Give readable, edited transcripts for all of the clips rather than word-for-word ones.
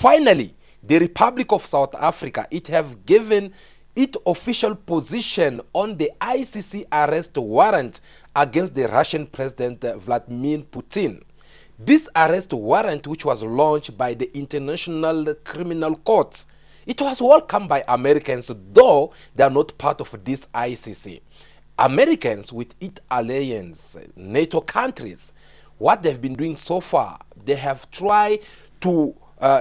Finally, the Republic of South Africa, it have given its official position on the ICC arrest warrant against the Russian President Vladimir Putin. This arrest warrant, which was launched by the International Criminal Court, it was welcomed by Americans, though they are not part of this ICC. Americans, with its alliance, NATO countries, what they've been doing so far, they have tried to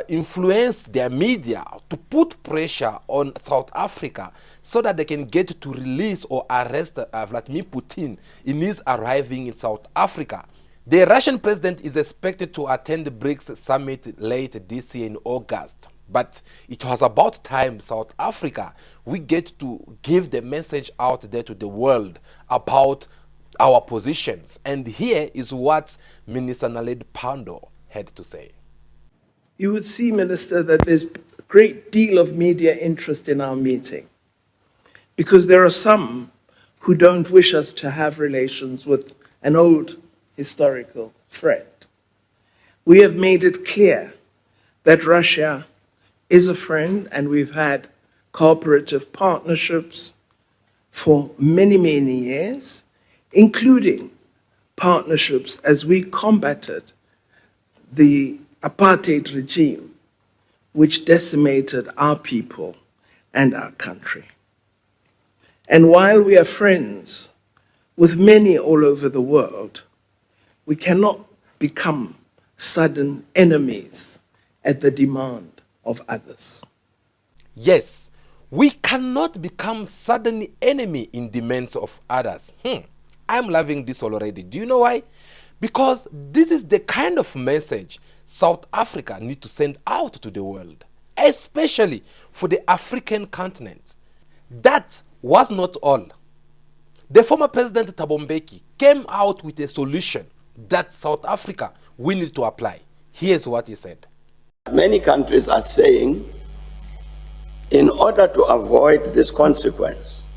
influence their media to put pressure on South Africa so that they can get to release or arrest Vladimir Putin in his arriving in South Africa. The Russian president is expected to attend the BRICS summit late this year in August. But it was about time South Africa, we get to give the message out there to the world about our positions. And here is what Minister Naledi Pandor had to say. You would see, Minister, that there's a great deal of media interest in our meeting because there are some who don't wish us to have relations with an old historical friend. We have made it clear that Russia is a friend, and we've had cooperative partnerships for many, many years, including partnerships as we combated the apartheid regime, which decimated our people and our country. And while we are friends with many all over the world, we cannot become sudden enemies at the demand of others. Yes, we cannot become sudden enemy in demands of others. I'm loving this already. Do you know why? Because this is the kind of message South Africa needs to send out to the world, especially for the African continent. That was not all. The former President Thabo Mbeki came out with a solution that South Africa will need to apply. Here's what he said. Many countries are saying, in order to avoid this consequence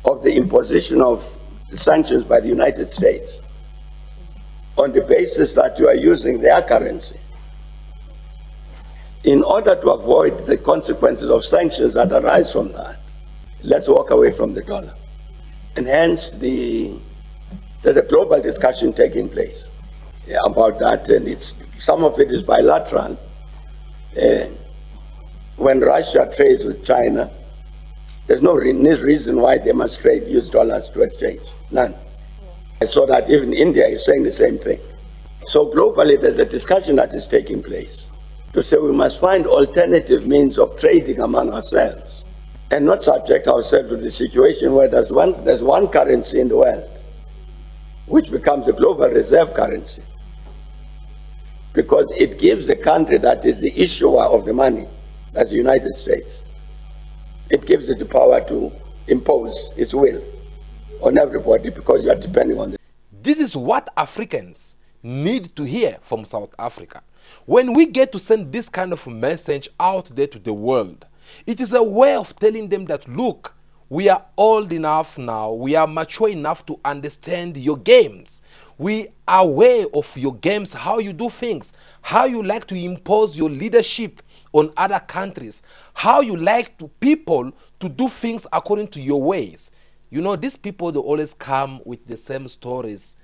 of the imposition of sanctions by the United States on the basis that you are using their currency, in order to avoid the consequences of sanctions that arise from that, let's walk away from the dollar. And hence there's a global discussion taking place about that, and some of it is bilateral. When Russia trades with China, there's no reason why they must use dollars to exchange, none. And so that even India is saying the same thing. So globally, there's a discussion that is taking place to say we must find alternative means of trading among ourselves and not subject ourselves to the situation where there's one currency in the world which becomes the global reserve currency, because it gives the country that is the issuer of the money, that's the United States, it gives it the power to impose its will on everybody because you are depending on it. This is what Africans need to hear from South Africa. When we get to send this kind of message out there to the world, it is a way of telling them that, look, we are old enough now, we are mature enough to understand your games. We are aware of your games, how you do things, how you like to impose your leadership on other countries, how you like to people to do things according to your ways. You know, these people, they always come with the same stories.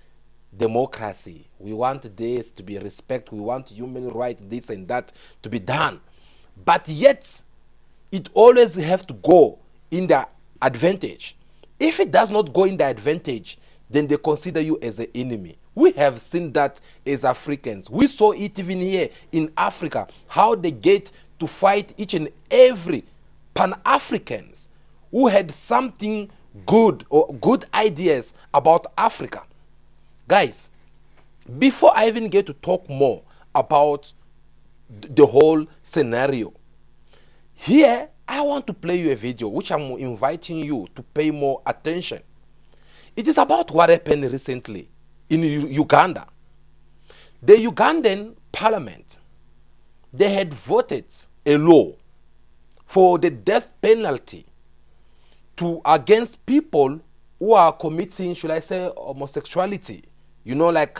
Democracy, we want this to be respect, we want human rights, this and that to be done. But yet, it always have to go in the advantage. If it does not go in the advantage, then they consider you as an enemy. We have seen that as Africans. We saw it even here in Africa, how they get to fight each and every Pan-Africans who had something good or good ideas about Africa. Guys, before I even get to talk more about the whole scenario, here I want to play you a video which I'm inviting you to pay more attention. It is about what happened recently in Uganda. The Ugandan parliament, they had voted a law for the death penalty against people who are committing, should I say, homosexuality, you know, like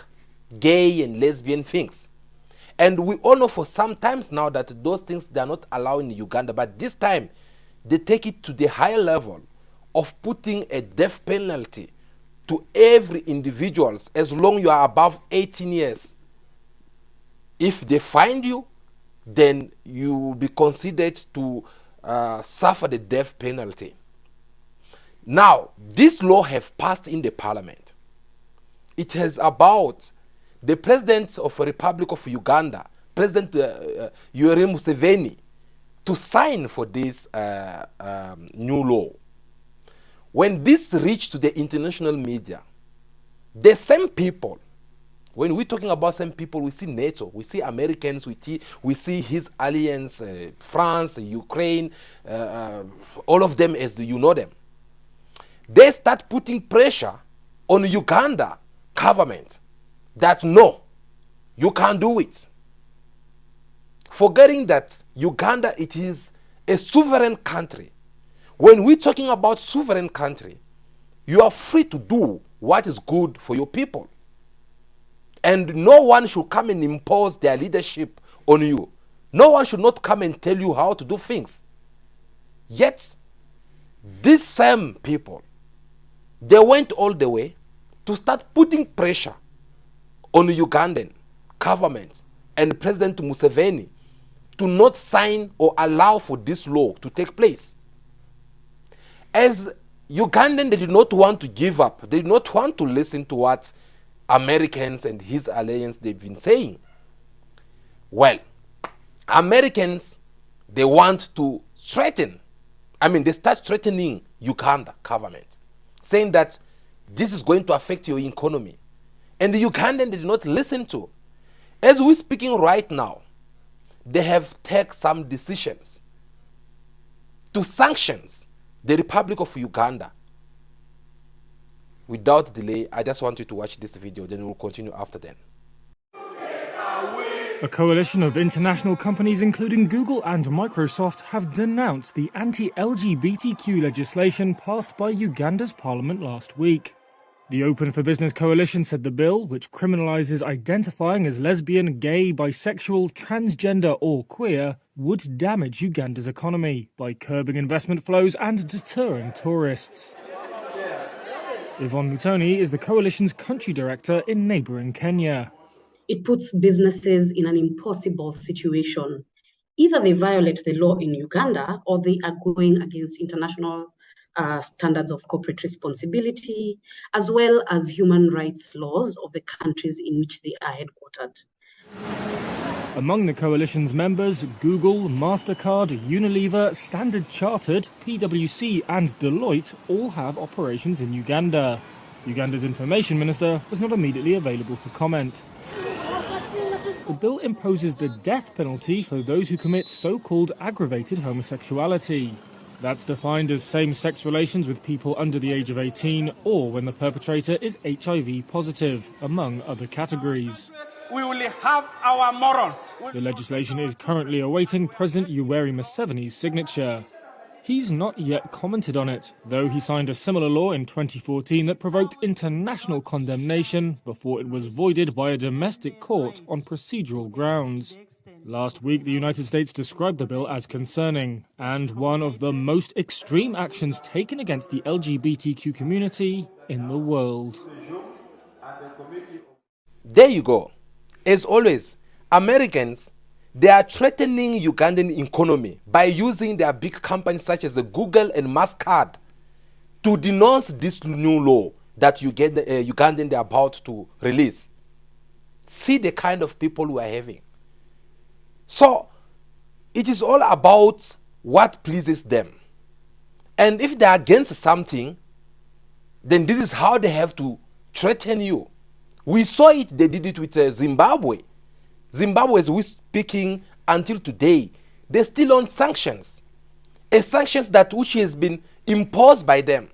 gay and lesbian things. And we all know for some times now that those things they are not allowed in Uganda, but this time they take it to the higher level of putting a death penalty to every individual as long you are above 18 years. If they find you, then you will be considered to suffer the death penalty. Now, this law have passed in the parliament. It is about the president of the Republic of Uganda, President Yoweri Museveni, to sign for this new law. When this reached to the international media, the same people, when we're talking about same people, we see NATO, we see Americans, we see his alliance, France, Ukraine, all of them as you know them. They start putting pressure on Uganda government that no, you can't do it. Forgetting that Uganda, it is a sovereign country. When we're talking about sovereign country, you are free to do what is good for your people. And no one should come and impose their leadership on you. No one should not come and tell you how to do things. Yet, these same people, they went all the way to start putting pressure on the Ugandan government and President Museveni to not sign or allow for this law to take place. As Ugandan, they did not want to give up. They did not want to listen to what Americans and his alliance they've been saying. Well, Americans, they want to threaten. They start threatening Uganda government, saying that this is going to affect your economy. And the Ugandan did not listen to. As we're speaking right now, they have taken some decisions to sanctions the Republic of Uganda. Without delay, I just want you to watch this video, then we'll continue after then. A coalition of international companies, including Google and Microsoft, have denounced the anti-LGBTQ legislation passed by Uganda's parliament last week. The Open for Business coalition said the bill, which criminalizes identifying as lesbian, gay, bisexual, transgender or queer, would damage Uganda's economy by curbing investment flows and deterring tourists. Yvonne Mutoni is the coalition's country director in neighbouring Kenya. It puts businesses in an impossible situation. Either they violate the law in Uganda or they are going against international standards of corporate responsibility, as well as human rights laws of the countries in which they are headquartered. Among the coalition's members, Google, MasterCard, Unilever, Standard Chartered, PwC and Deloitte all have operations in Uganda. Uganda's information minister was not immediately available for comment. The bill imposes the death penalty for those who commit so-called aggravated homosexuality. That's defined as same-sex relations with people under the age of 18 or when the perpetrator is HIV positive, among other categories. We will have our morals. The legislation is currently awaiting President Yoweri Museveni's signature. He's not yet commented on it, though he signed a similar law in 2014 that provoked international condemnation before it was voided by a domestic court on procedural grounds. Last week, the United States described the bill as concerning and one of the most extreme actions taken against the LGBTQ community in the world. There you go. As always, Americans, they are threatening Ugandan economy by using their big companies such as Google and MasterCard to denounce this new law that Ugandan they are about to release. See the kind of people we are having. So, it is all about what pleases them. And if they are against something, then this is how they have to threaten you. We saw it, they did it with Zimbabwe. Zimbabwe, as we're speaking until today, they're still on sanctions. A sanctions that which has been imposed by them.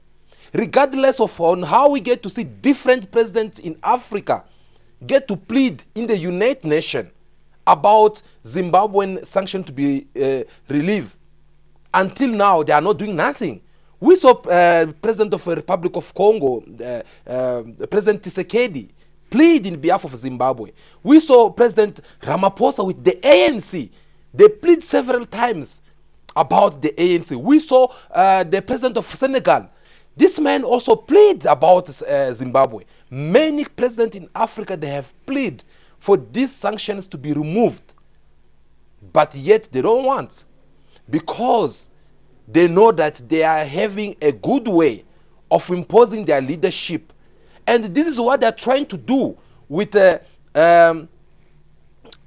Regardless of on how we get to see different presidents in Africa get to plead in the United Nations about Zimbabwean sanction to be relieved. Until now, they are not doing nothing. We saw President of the Republic of Congo, President Tshisekedi, plead in behalf of Zimbabwe. We saw President Ramaphosa with the ANC. They plead several times about the ANC. We saw the president of Senegal. This man also plead about Zimbabwe. Many presidents in Africa, they have plead for these sanctions to be removed. But yet they don't want, because they know that they are having a good way of imposing their leadership. And this is what they're trying to do with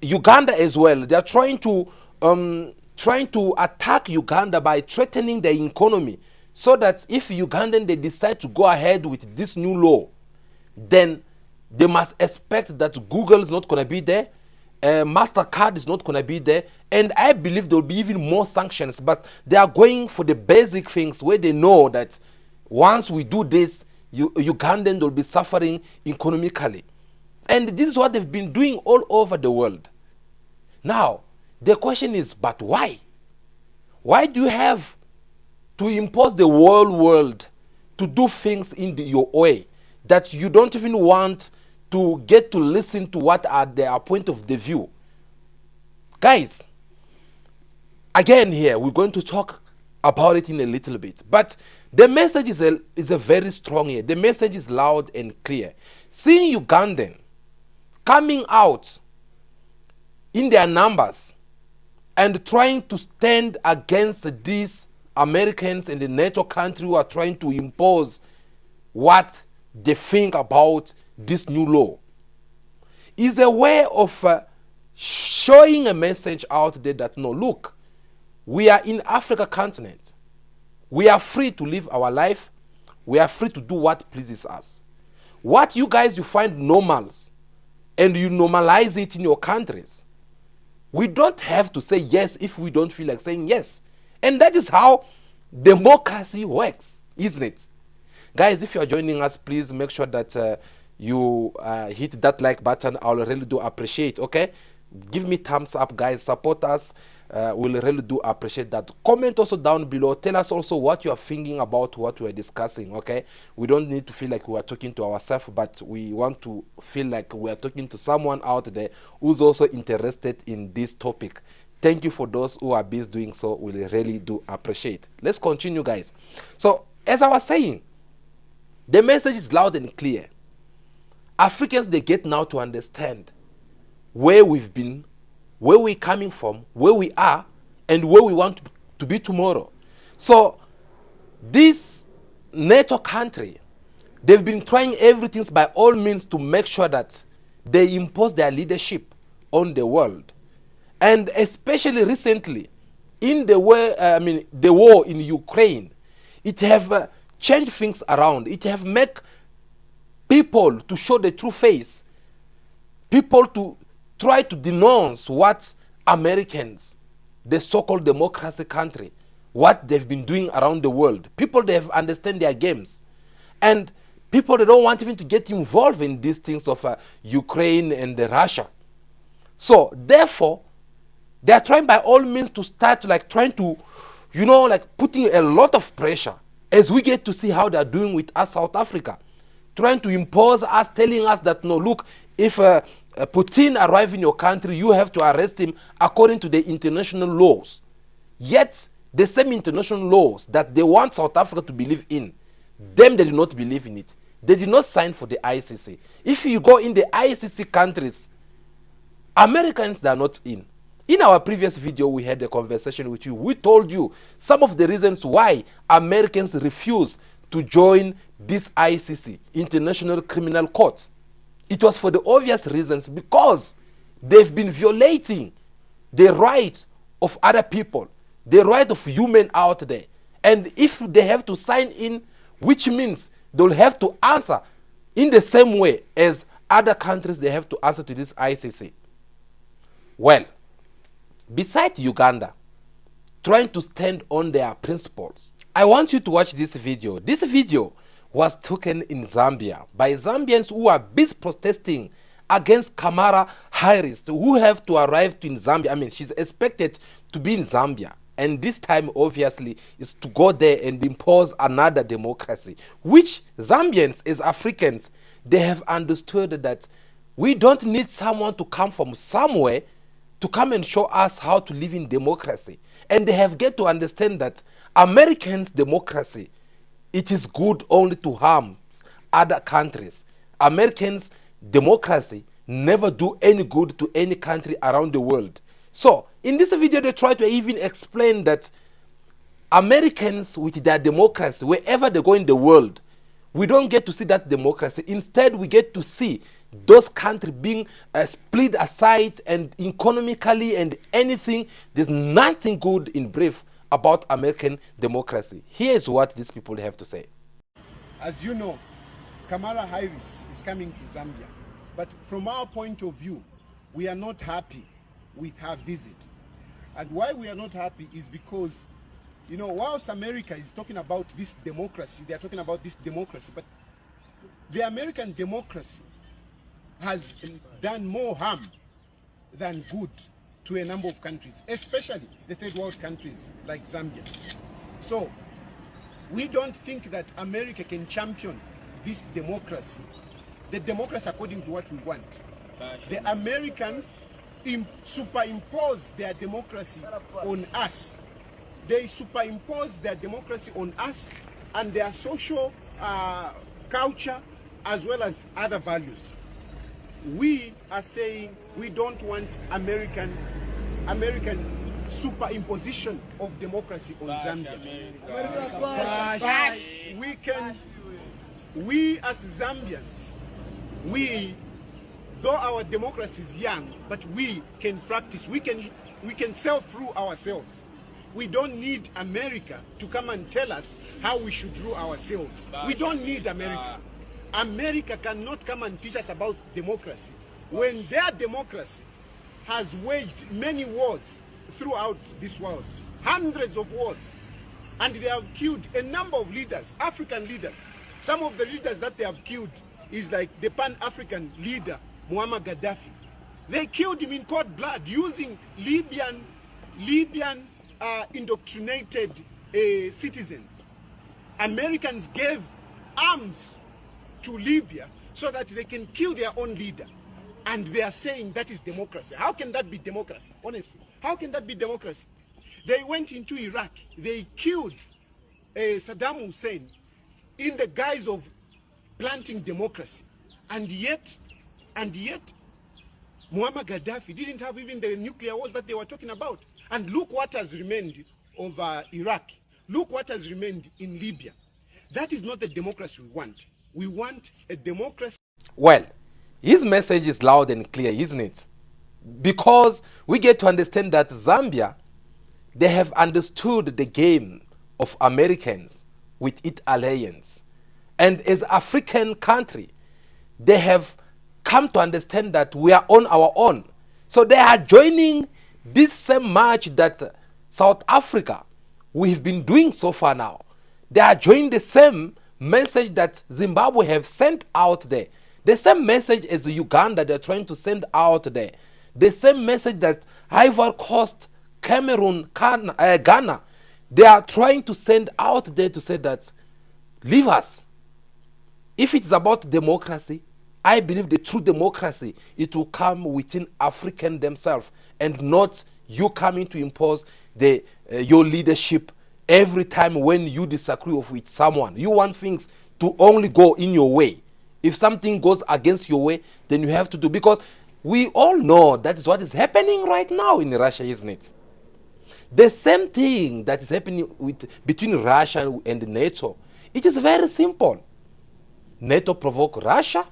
Uganda as well. They're trying to attack Uganda by threatening the economy, so that if Ugandan they decide to go ahead with this new law, then they must expect that Google is not going to be there, MasterCard is not going to be there, and I believe there will be even more sanctions. But they are going for the basic things where they know that once we do this, Ugandans will be suffering economically. And this is what they've been doing all over the world. Now, the question is, but why? Why do you have to impose the whole world to do things in your way that you don't even want to get to listen to what are their point of the view? Guys, again here, we're going to talk about it in a little bit. But the message is a very strong here. The message is loud and clear. Seeing Ugandan coming out in their numbers and trying to stand against these Americans and the NATO country who are trying to impose what they think about this new law is a way of showing a message out there that, no, look, we are in Africa continent. We are free to live our life. We are free to do what pleases us. What you guys, you find normals and you normalize it in your countries. We don't have to say yes if we don't feel like saying yes. And that is how democracy works, isn't it? Guys, if you are joining us, please make sure that you hit that like button. I'll really do appreciate, okay? Give me thumbs up, guys. Support us. We'll really do appreciate that. Comment also down below. Tell us also what you are thinking about what we're discussing, okay? We don't need to feel like we are talking to ourselves, but we want to feel like we are talking to someone out there who's also interested in this topic. Thank you for those who are busy doing so. We really do appreciate. Let's continue, guys. So, as I was saying, the message is loud and clear. Africans, they get now to understand where we've been, where we're coming from, where we are, and where we want to be tomorrow. So this NATO country, they've been trying everything by all means to make sure that they impose their leadership on the world. And especially recently, in the war in Ukraine, it have changed things around. It have made people to show the true face, people to try to denounce what Americans, the so-called democracy country, what they've been doing around the world. People, they have understand their games. And people, they don't want even to get involved in these things of Ukraine and Russia. So, therefore, they are trying by all means to start trying to, putting a lot of pressure, as we get to see how they are doing with us, South Africa. Trying to impose us, telling us that, no, look, if Putin arrives in your country, you have to arrest him according to the international laws. Yet, the same international laws that they want South Africa to believe in, them, they do not believe in it. They did not sign for the ICC. If you go in the ICC countries, Americans, they are not in. In our previous video, we had a conversation with you. We told you some of the reasons why Americans refuse to join this ICC, International Criminal Court. It was for the obvious reasons, because they've been violating the right of other people, the right of human out there. And if they have to sign in, which means they'll have to answer in the same way as other countries, they have to answer to this ICC. Well, besides Uganda trying to stand on their principles, I want you to watch this video. This video was taken in Zambia by Zambians who are busy protesting against Kamala Harris, who have to arrive in Zambia. I mean, she's expected to be in Zambia. And this time, obviously, is to go there and impose another democracy, which Zambians, as Africans, they have understood that we don't need someone to come from somewhere to come and show us how to live in democracy. And they have get to understand that Americans' democracy, it is good only to harm other countries. Americans' democracy never do any good to any country around the world. So in this video, they try to even explain that Americans with their democracy, wherever they go in the world, we don't get to see that democracy. Instead, we get to see those countries being split aside, and economically and anything. There's nothing good in brief about American democracy. Here's what these people have to say. As you know, Kamala Harris is coming to Zambia. But from our point of view, we are not happy with her visit. And why we are not happy is because, you know, whilst America is talking about this democracy, they are talking about this democracy, but the American democracy has done more harm than good to a number of countries, especially the third world countries like Zambia. So we don't think that America can champion this democracy, the democracy according to what we want. The Americans superimpose their democracy on us. They superimpose their democracy on us and their social culture as well as other values. We are saying we don't want American superimposition of democracy on Zambia. We as Zambians, though our democracy is young, but we can practice, we can self-rule ourselves. We don't need America to come and tell us how we should rule ourselves. We don't need America. America cannot come and teach us about democracy when their democracy has waged many wars throughout this world, hundreds of wars, and they have killed a number of leaders, African leaders. Some of the leaders that they have killed is like the Pan-African leader, Muammar Gaddafi. They killed him in cold blood using Libyan indoctrinated citizens. Americans gave arms to Libya so that they can kill their own leader. And they are saying that is democracy. How can that be democracy? Honestly, how can that be democracy? They went into Iraq. They killed Saddam Hussein in the guise of planting democracy. And yet, Muammar Gaddafi didn't have even the nuclear wars that they were talking about. And look what has remained of Iraq. Look what has remained in Libya. That is not the democracy we want. We want a democracy. Well, his message is loud and clear, isn't it? Because we get to understand that Zambia, they have understood the game of Americans with its alliance. And as African country, they have come to understand that we are on our own. So they are joining this same march that South Africa, we've been doing so far now. They are joining the same message that Zimbabwe have sent out there. The same message as Uganda they're trying to send out there. The same message that Ivory Coast, Cameroon, Ghana, they are trying to send out there to say that, leave us. If it's about democracy, I believe the true democracy, it will come within African themselves and not you coming to impose your leadership every time when you disagree with someone. You want things to only go in your way. If something goes against your way, then you have to do, because we all know that is what is happening right now in Russia, isn't it? The same thing that is happening between Russia and NATO. It is very simple. NATO provoked Russia,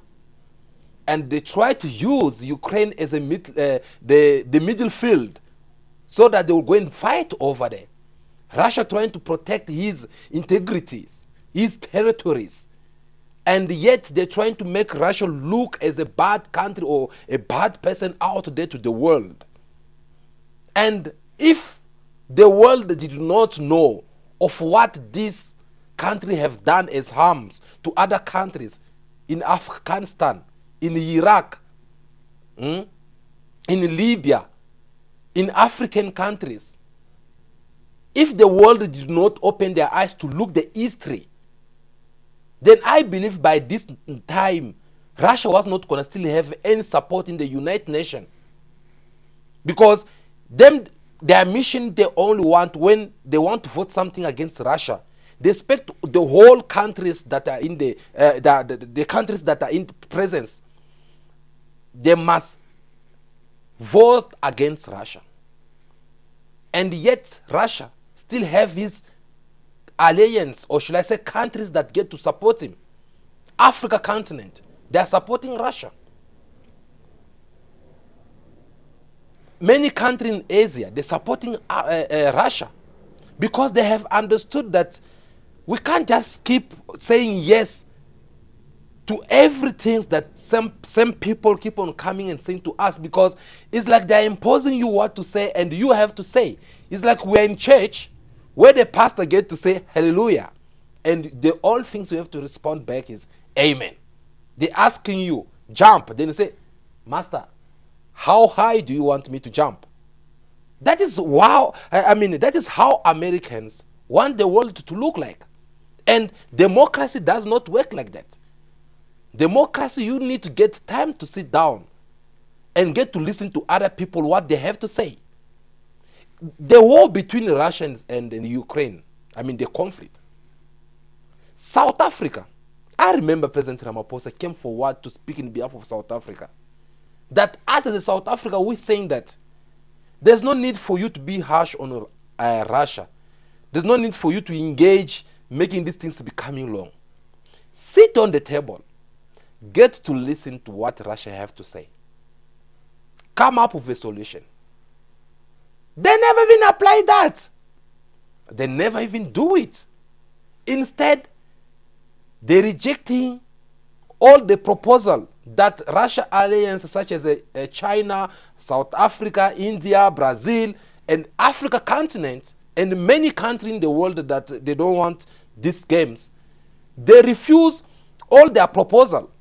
and they try to use Ukraine as the middle field so that they will go and fight over there. Russia trying to protect his integrities, his territories. And yet they're trying to make Russia look as a bad country or a bad person out there to the world. And if the world did not know of what this country have done as harms to other countries in Afghanistan, in Iraq, in Libya, in African countries, if the world did not open their eyes to look the history, then I believe by this time Russia was not going to still have any support in the United Nations. Because their mission, they only want, when they want to vote something against Russia, they expect the whole countries that are in the countries that are in presence, they must vote against Russia. And yet Russia still have his alliance, or should I say countries that get to support him. Africa continent, they are supporting Russia. Many countries in Asia, they're supporting Russia, because they have understood that we can't just keep saying yes to everything that some people keep on coming and saying to us, because it's like they're imposing you what to say and you have to say. It's like we're in church where the pastor get to say hallelujah, and the only things you have to respond back is amen. They're asking you, jump. Then you say, Master, how high do you want me to jump? That is wow. I mean, that is how Americans want the world to look like. And democracy does not work like that. Democracy, you need to get time to sit down and get to listen to other people, what they have to say. The war between Russia and Ukraine, I mean the conflict. South Africa, I remember President Ramaphosa came forward to speak in behalf of South Africa. That us as a South Africa, we're saying that there's no need for you to be harsh on Russia. There's no need for you to engage making these things becoming long. Sit on the table. Get to listen to what Russia have to say. Come up with a solution. They never even apply that. They never even do it. Instead, they're rejecting all the proposal that Russia alliance such as China, South Africa, India, Brazil, and Africa continent, and many countries in the world that they don't want these games. They refuse all their proposal.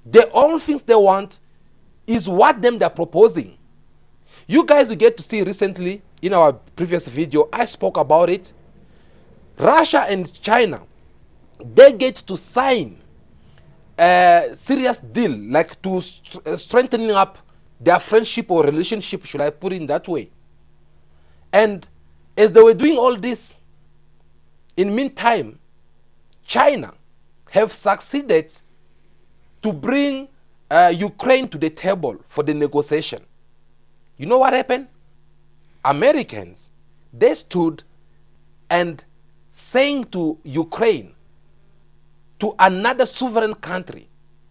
The only things they want is what they're proposing. You guys will get to see recently in our previous video, I spoke about it. Russia and China, they get to sign a serious deal, like to strengthening up their friendship or relationship, should I put it in that way. And as they were doing all this, in meantime, China have succeeded to bring Ukraine to the table for the negotiation. You know what happened? Americans, they stood and saying to Ukraine, to another sovereign country,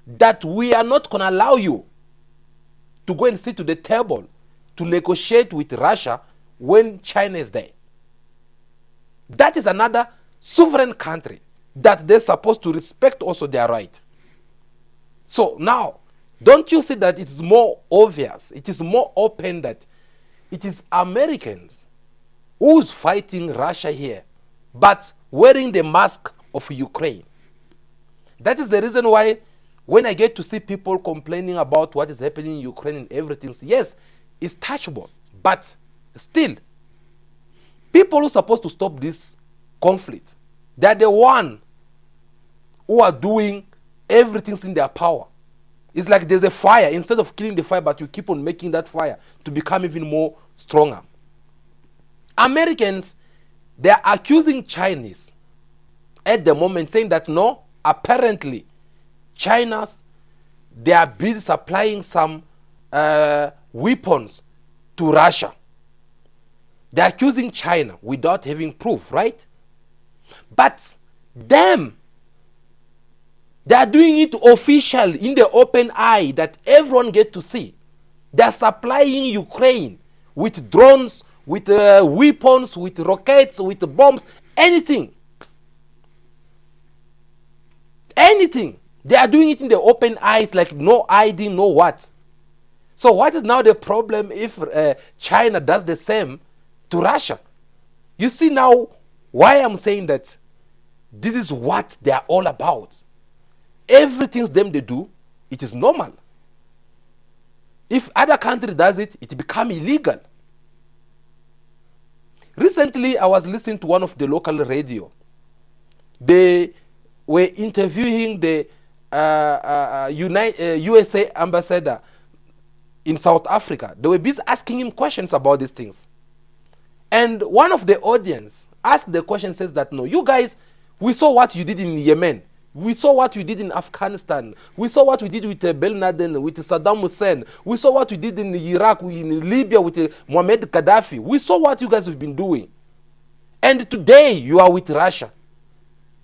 that we are not going to allow you to go and sit to the table to negotiate with Russia when China is there. That is another sovereign country that they're supposed to respect also their right. So now, don't you see that it's more obvious, it is more open that it is Americans who's fighting Russia here, but wearing the mask of Ukraine. That is the reason why when I get to see people complaining about what is happening in Ukraine and everything, yes, it's touchable, but still, people who are supposed to stop this conflict, they're the one who are doing everything in their power. It's like there's a fire. Instead of killing the fire, but you keep on making that fire to become even more stronger. Americans, they are accusing Chinese at the moment, saying that no, apparently China's, they are busy supplying some weapons to Russia. They are accusing China without having proof, right? But them, they are doing it official in the open eye that everyone get to see. They are supplying Ukraine with drones, with weapons, with rockets, with bombs, anything. Anything. They are doing it in the open eyes, like no ID, no what. So what is now the problem if China does the same to Russia? You see now why I'm saying that this is what they are all about. Everything them they do, it is normal. If other country does it, it become illegal. Recently, I was listening to one of the local radio. They were interviewing the USA ambassador in South Africa. They were busy asking him questions about these things. And one of the audience asked the question, says that, no, you guys, we saw what you did in Yemen. We saw what you did in Afghanistan. We saw what we did with Ben Laden, with Saddam Hussein. We saw what we did in Iraq, in Libya with Muammar Gaddafi. We saw what you guys have been doing. And today you are with Russia.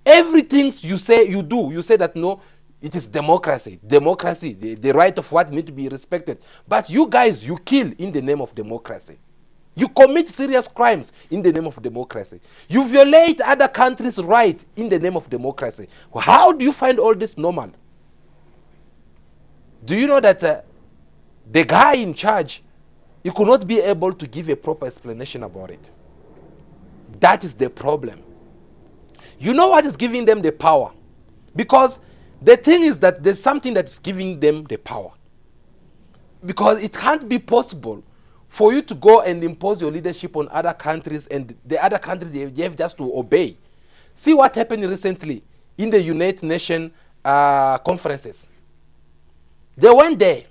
Everything you say, you do. You say that, no, it is democracy. Democracy, the right of what need to be respected. But you guys, you kill in the name of democracy. You commit serious crimes in the name of democracy. You violate other countries' rights in the name of democracy. How do you find all this normal? Do you know that the guy in charge, he could not be able to give a proper explanation about it? That is the problem. You know what is giving them the power? Because the thing is that there's something that's giving them the power. Because it can't be possible for you to go and impose your leadership on other countries, and the other countries, they have just to obey. See what happened recently in the United Nations conferences. They went there.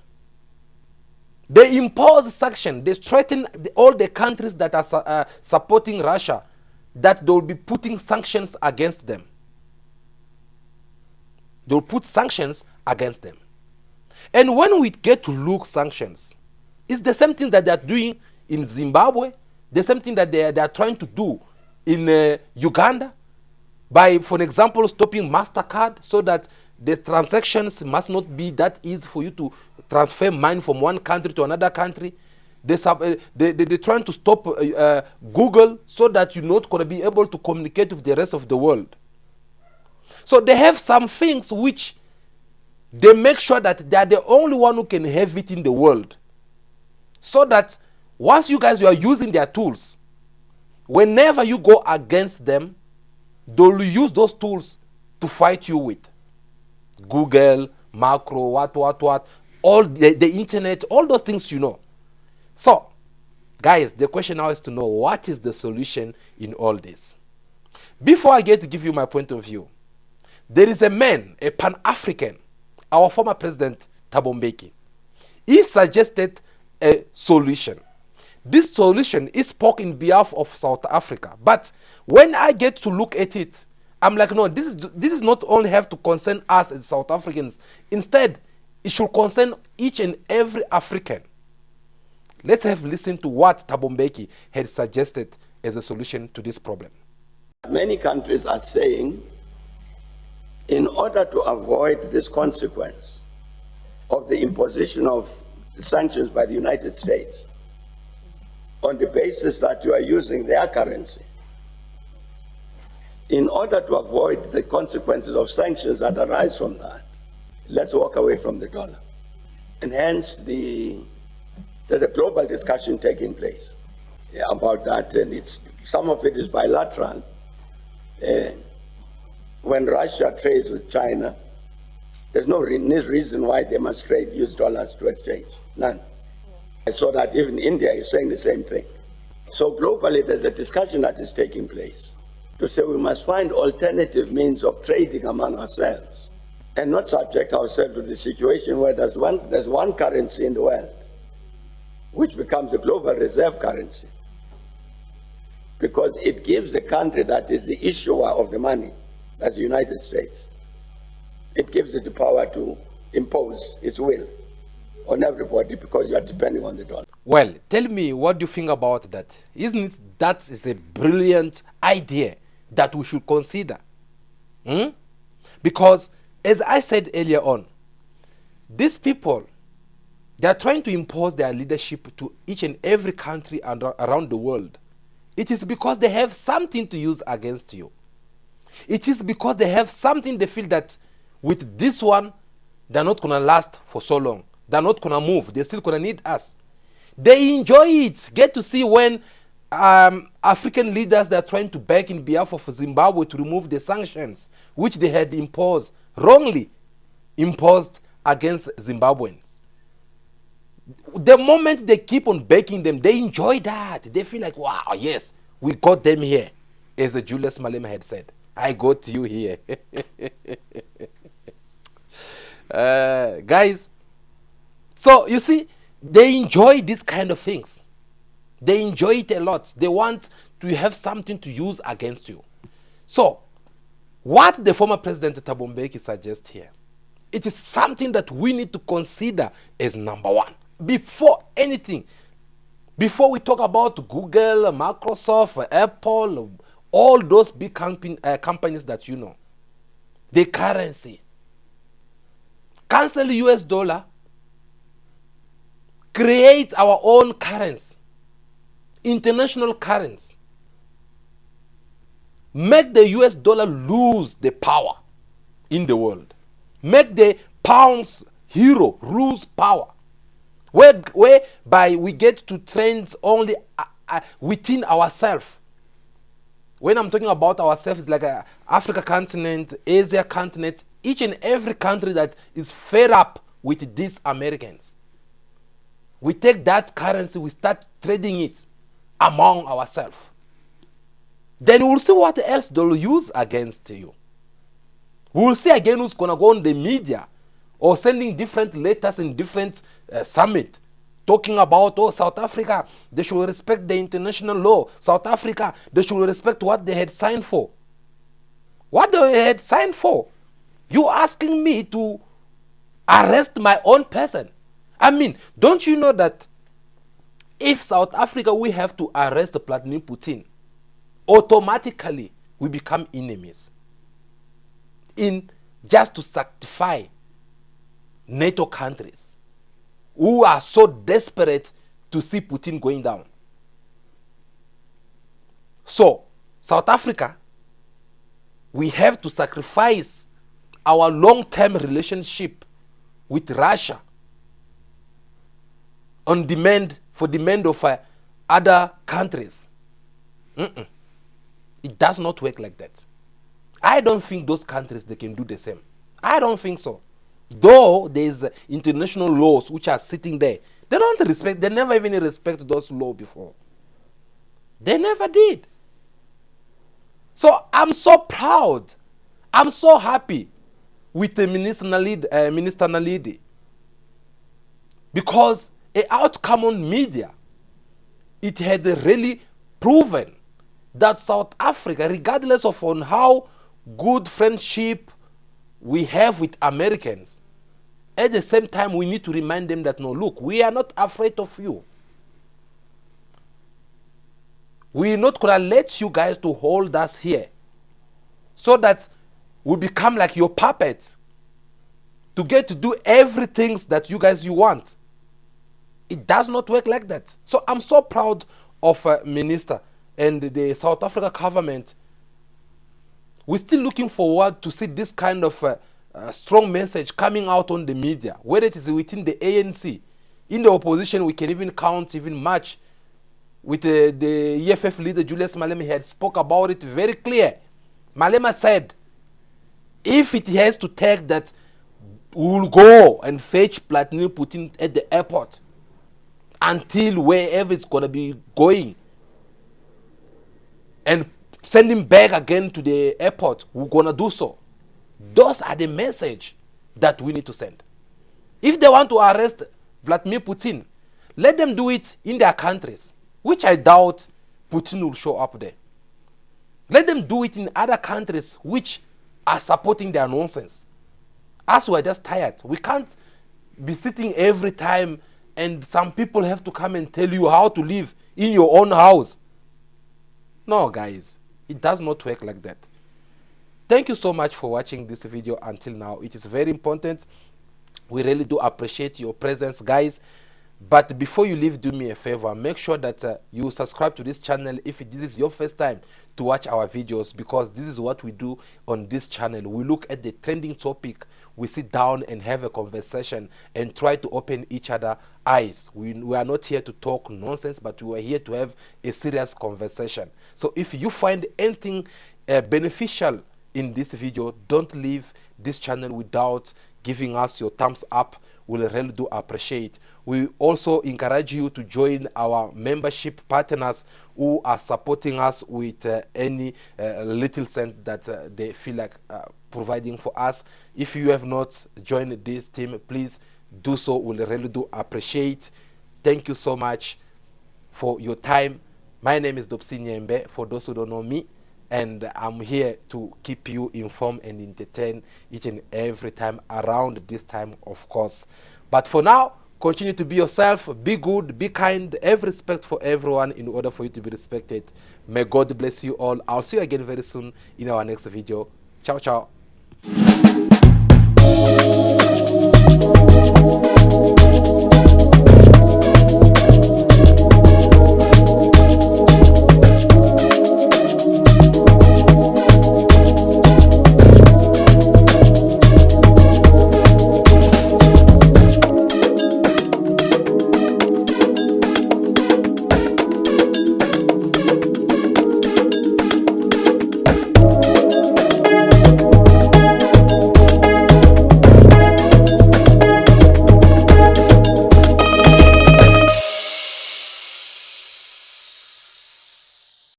They imposed sanctions. They threatened all the countries that are supporting Russia, that they will be putting sanctions against them. They will put sanctions against them. And when we get to look sanctions, it's the same thing that they are doing in Zimbabwe, the same thing that they are trying to do in Uganda, by, for example, stopping MasterCard so that the transactions must not be that easy for you to transfer money from one country to another country. They're trying to stop Google so that you're not going to be able to communicate with the rest of the world. So they have some things which they make sure that they are the only one who can have it in the world. So that once you guys are using their tools, whenever you go against them, they'll use those tools to fight you with. Google, macro, what, all the internet, all those things you know. So, guys, the question now is to know what is the solution in all this. Before I get to give you my point of view, there is a man, a Pan-African, our former president, Thabo Mbeki. He suggested a solution. This solution is spoken in behalf of South Africa. But when I get to look at it, I'm like, no, this is not only have to concern us as South Africans. Instead, it should concern each and every African. Let's have listened to what Thabo Mbeki had suggested as a solution to this problem. Many countries are saying, in order to avoid this consequence of the imposition of sanctions by the United States on the basis that you are using their currency, in order to avoid the consequences of sanctions that arise from that, let's walk away from the dollar. And hence there's a global discussion taking place about that, and some of it is bilateral. When Russia trades with China, there's no reason why they must use dollars to exchange. None. And so that even India is saying the same thing. So globally, there's a discussion that is taking place to say we must find alternative means of trading among ourselves and not subject ourselves to the situation where there's one currency in the world which becomes the global reserve currency, because it gives the country that is the issuer of the money, that's the United States, it gives it the power to impose its will on everybody because you are depending on the dollar. Well, tell me, what do you think about that? Isn't it that is a brilliant idea that we should consider? Because, as I said earlier on, these people, they are trying to impose their leadership to each and every country around the world. It is because they have something to use against you. It is because they have something they feel that with this one, they're not going to last for so long. They're not going to move. They're still going to need us. They enjoy it. Get to see when African leaders that are trying to beg in behalf of Zimbabwe to remove the sanctions which they had imposed, wrongly imposed against Zimbabweans. The moment they keep on begging them, they enjoy that. They feel like, wow, yes, we got them here. As Julius Malema had said, I got you here. Guys, so you see, they enjoy these kind of things. They enjoy it a lot. They want to have something to use against you. So what the former President Thabo Mbeki suggests here, it is something that we need to consider as number one. Before anything, before we talk about Google, Microsoft, Apple, all those big companies that you know, the currency, cancel the US dollar, create our own currency, international currency, make the US dollar lose the power in the world, make the pounds euro lose power, whereby we get to trend only within ourselves. When I'm talking about ourselves, it's like Africa continent, Asia continent, each and every country that is fed up with these Americans. We take that currency, we start trading it among ourselves. Then we'll see what else they'll use against you. We'll see again who's going to go on the media or sending different letters in different summit talking about, oh, South Africa, they should respect the international law. South Africa, they should respect what they had signed for. What they had signed for? You asking me to arrest my own person? I mean, don't you know that if South Africa, we have to arrest Vladimir Putin, automatically we become enemies in just to sanctify NATO countries who are so desperate to see Putin going down. So, South Africa, we have to sacrifice our long-term relationship with Russia on demand, for demand of other countries. It does not work like that. I don't think those countries, they can do the same. I don't think so. Though there's international laws which are sitting there, they don't respect, they never even respect those laws before. They never did. So I'm so proud, I'm so happy with the Minister Naledi, because an outcome on media, it had really proven that South Africa, regardless of on how good friendship we have with Americans, at the same time we need to remind them that, no, look, we are not afraid of you. We're not going to let you guys to hold us here so that we become like your puppets to get to do everything that you guys you want. It does not work like that. So I'm so proud of Minister and the South Africa government. We're still looking forward to see this kind of strong message coming out on the media, whether it is within the ANC. In the opposition, we can even count, even match with the EFF leader, Julius Malema. He had spoke about it very clear. Malema said, if it has to take that, we will go and fetch Vladimir Putin at the airport until wherever it's going to be going, and send him back again to the airport. We're going to do so. Those are the message that we need to send. If they want to arrest Vladimir Putin, let them do it in their countries, which I doubt Putin will show up there. Let them do it in other countries which are supporting their nonsense. Us, we're just tired. We can't be sitting every time and some people have to come and tell you how to live in your own house. No, guys, it does not work like that. Thank you so much for watching this video until now. It is very important. We really do appreciate your presence, guys. But before you leave, do me a favor. Make sure that you subscribe to this channel if this is your first time to watch our videos, because this is what we do on this channel. We look at the trending topic. We sit down and have a conversation and try to open each other eyes. We are not here to talk nonsense, but we are here to have a serious conversation. So if you find anything beneficial in this video, don't leave this channel without giving us your thumbs up. We'll really do appreciate. We also encourage you to join our membership partners who are supporting us with any little cent that they feel like providing for us. If you have not joined this team, please do so. We really do appreciate. Thank you so much for your time. My name is Dopsi Nyembe, for those who don't know me, and I'm here to keep you informed and entertained each and every time around this time, of course. But for now, continue to be yourself, be good, be kind, have respect for everyone in order for you to be respected. May God bless you all. I'll see you again very soon in our next video. Ciao, ciao.